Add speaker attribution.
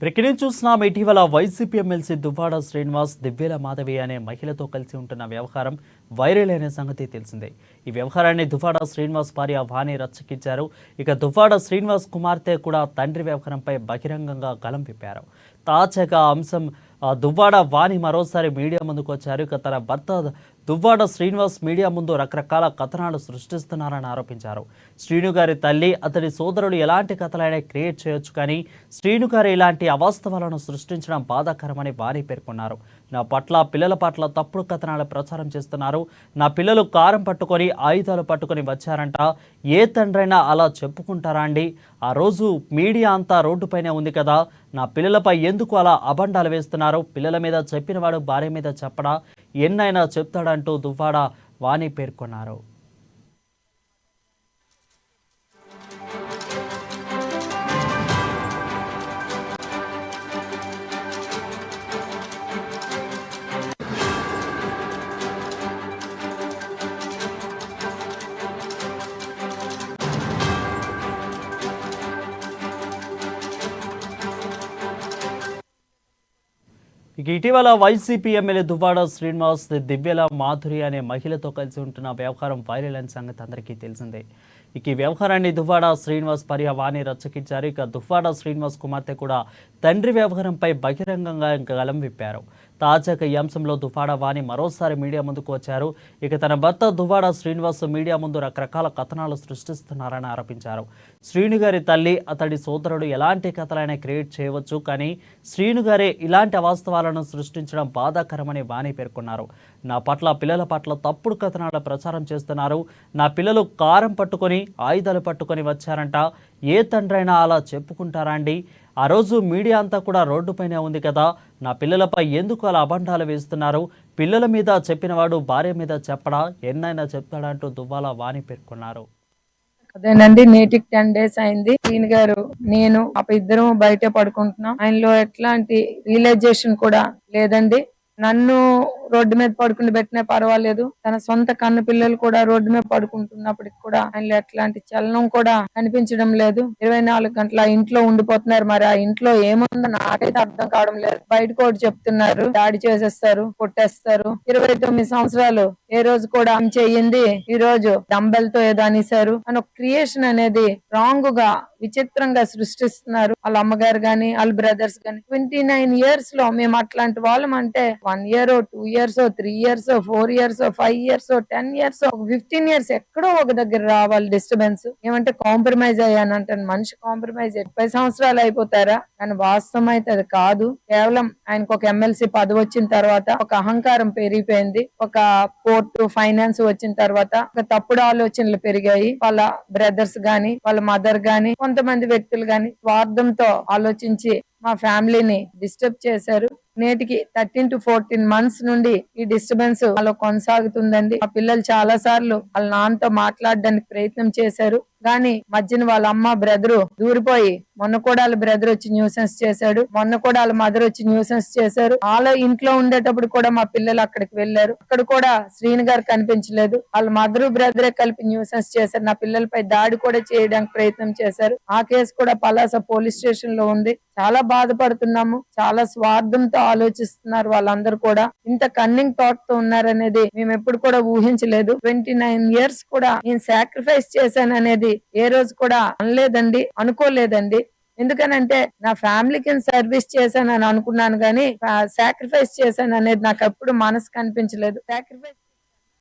Speaker 1: Breaking చూస్తున్నాం. ఇటీవల YCP MLC Duvvada Srinivas, దివ్యేల Madhavi అనే మహిళతో కలిసి ఉంటున్న వ్యవహారం వైరల్ అయిన సంగతి తెలిసిందే. ఈ వ్యవహారాన్ని దువ్వాడ శ్రీనివాస్ భార్య వాణి రచ్చకిచ్చారు. ఇక దువ్వాడ శ్రీనివాస్ కుమార్తె కూడా తండ్రి వ్యవహారంపై బహిరంగంగా గళం విప్పారు. తాజాగా అంశం దువ్వాడ వాణి మరోసారి మీడియా ముందుకు వచ్చారు. ఇక తన భర్త దువ్వాడ శ్రీనివాస్ మీడియా ముందు రకరకాల కథనాలు సృష్టిస్తున్నారని ఆరోపించారు. శ్రీను గారి తల్లి, అతడి సోదరుడు ఎలాంటి కథలైనా క్రియేట్ చేయొచ్చు, కానీ శ్రీను గారు ఇలాంటి అవాస్తవాలను సృష్టించడం బాధాకరమని వాణి పేర్కొన్నారు. నా పట్ల, పిల్లల పట్ల తప్పుడు కథనాలు ప్రచారం చేస్తున్నారు. నా పిల్లలు కారం పట్టుకొని, ఆయుధాలు పట్టుకొని వచ్చారంట. ఏ తండ్రైనా అలా చెప్పుకుంటారా అండి? ఆ రోజు మీడియా అంతా రోడ్డుపైనే ఉంది కదా. నా పిల్లలపై ఎందుకు అలా అబండాలు వేస్తున్నారు? పిల్లల మీద చెప్పినవాడు భార్య మీద చెప్పడా? ఎన్నైనా చెప్తాడంటూ దువ్వాడ వాణి పేర్కొన్నారు. ఇక ఇటీవల వైసీపీ ఎమ్మెల్యే దువ్వాడ శ్రీనివాస్, దివ్యేల మాధురి అనే మహిళతో కలిసి ఉంటున్న వ్యవహారం వైరల్ అయిన సంగతి అందరికీ తెలిసిందే. ఇక ఈ వ్యవహారాన్ని దువ్వాడ శ్రీనివాస్ భార్య వాణి రచ్చకిచ్చారు. ఇక దువ్వాడ శ్రీనివాస్ కుమార్తె కూడా తండ్రి వ్యవహారంపై బహిరంగంగా గళం విప్పారు. తాజాగా ఈ అంశంలో దువ్వాడ వాణి మరోసారి మీడియా ముందుకు వచ్చారు. ఇక తన భర్త దువ్వాడ శ్రీనివాస్ మీడియా ముందు రకరకాల కథనాలు సృష్టిస్తున్నారని ఆరోపించారు. శ్రీను గారి తల్లి, అతడి సోదరుడు ఎలాంటి కథలైనా క్రియేట్ చేయవచ్చు, కానీ శ్రీను గారే ఇలాంటి అవాస్తవాలను సృష్టించడం బాధాకరమని వాణి పేర్కొన్నారు. నా పట్ల, పిల్లల పట్ల తప్పుడు కథనాల ప్రచారం చేస్తున్నారు. నా పిల్లలు కారం పట్టుకొని, ఆయుధాలు పట్టుకొని వచ్చారంట. ఏ తండ్రైనా అలా చెప్పుకుంటారా అండి? ఆ రోజు మీడియా అంతా కూడా రోడ్డుపైనే ఉంది కదా. నా పిల్లలపై ఎందుకు అలా అబండాలు వేస్తున్నారు? పిల్లల మీద చెప్పినవాడు భార్య మీద చెప్పడా? ఎన్నైనా చెప్తాడంటూ దువ్వాల వాణి పేర్కొన్నారు.
Speaker 2: అదేనండి, నేటికి 10 days అయింది. ఈయన గారు, నేను ఇద్దరం బయట పడుకుంటున్నాం. ఆయనలో ఎట్లాంటి రియలైజేషన్ కూడా లేదండి. నన్ను రోడ్డు మీద పడుకుని పెట్టినా పర్వాలేదు, తన సొంత కన్ను పిల్లలు కూడా రోడ్డు మీద పడుకుంటున్నప్పటికి కూడా ఆయనలో ఎట్లాంటి చలనం కూడా కనిపించడం లేదు. 24 గంటల ఇంట్లో ఉండిపోతున్నారు. మరి ఆ ఇంట్లో ఏముందో నాకైతే అర్థం కావడం లేదు. బయట కూడా చెప్తున్నారు, దాడి చేసేస్తారు, కొట్టేస్తారు. 29 సంవత్సరాలు ఏ రోజు కూడా చెయ్యింది ఈ రోజు డంబెల్ తో ఏదో అనేశారు అని ఒక క్రియేషన్ అనేది రాంగ్ గా, విచిత్రంగా సృష్టిస్తున్నారు. వాళ్ళ అమ్మగారు గాని, వాళ్ళ బ్రదర్స్ గాని. 29 years లో మేము అట్లాంటి వాళ్ళం అంటే 1 year, 2 years, 3 years, 4 years, 5 years, 10 years, 15 years ఎక్కడో ఒక దగ్గర రావాలి డిస్టర్బెన్స్. ఏమంటే కాంప్రమైజ్ అయ్యానంటాను. మనిషి కాంప్రమైజ్ 30 సంవత్సరాలు అయిపోతారా? కానీ వాస్తవం అయితే అది కాదు. కేవలం ఆయనకు ఒక ఎమ్మెల్సీ పదవి వచ్చిన తర్వాత ఒక అహంకారం పెరిగిపోయింది. ఒక కోర్టు, ఫైనాన్స్ వచ్చిన తర్వాత ఒక తప్పుడు ఆలోచనలు పెరిగాయి. వాళ్ళ బ్రదర్స్ గాని, వాళ్ళ మదర్ గాని, కొంతమంది వ్యక్తులు గాని స్వార్థంతో ఆలోచించి మా ఫ్యామిలీని డిస్టర్బ్ చేశారు. నేటికి 13 to 14 months నుండి ఈ డిస్టర్బెన్స్ అలా కొనసాగుతుందండి. ఆ పిల్లలు చాలా సార్లు వాళ్ళ నాన్నతో మాట్లాడడానికి ప్రయత్నం చేశారు, కానీ మధ్యన వాళ్ళ అమ్మ, బ్రదరు దూరిపోయి, మొన్న కూడా వాళ్ళ బ్రదర్ వచ్చి న్యూసెన్స్ చేశాడు, మొన్న కూడా వాళ్ళ మదర్ వచ్చి న్యూసెన్స్ చేశారు. వాళ్ళ ఇంట్లో ఉండేటప్పుడు కూడా మా పిల్లలు అక్కడికి వెళ్లారు. అక్కడ కూడా శ్రీను గారు కనిపించలేదు. వాళ్ళ మదరు, బ్రదరే కలిపి న్యూసెన్స్ చేశారు. నా పిల్లలపై దాడి కూడా చేయడానికి ప్రయత్నం చేశారు. ఆ కేసు కూడా పలాస పోలీస్ స్టేషన్ లో ఉంది. చాలా బాధపడుతున్నాము. చాలా స్వార్థంతో ఆలోచిస్తున్నారు వాళ్ళందరూ కూడా. ఇంత కన్నింగ్ థాట్ తో ఉన్నారనేది మేము ఎప్పుడు కూడా ఊహించలేదు. 29 years కూడా నేను సాక్రిఫైస్ చేశాను అనేది ఏ రోజు కూడా అనలేదండి, అనుకోలేదండి. ఎందుకనంటే నా ఫ్యామిలీకి సర్వీస్ చేశానని అనుకున్నాను, కానీ సాక్రిఫైస్ చేశాను అనేది నాకు ఎప్పుడు మనసు కనిపించలేదు. సాక్రిఫైస్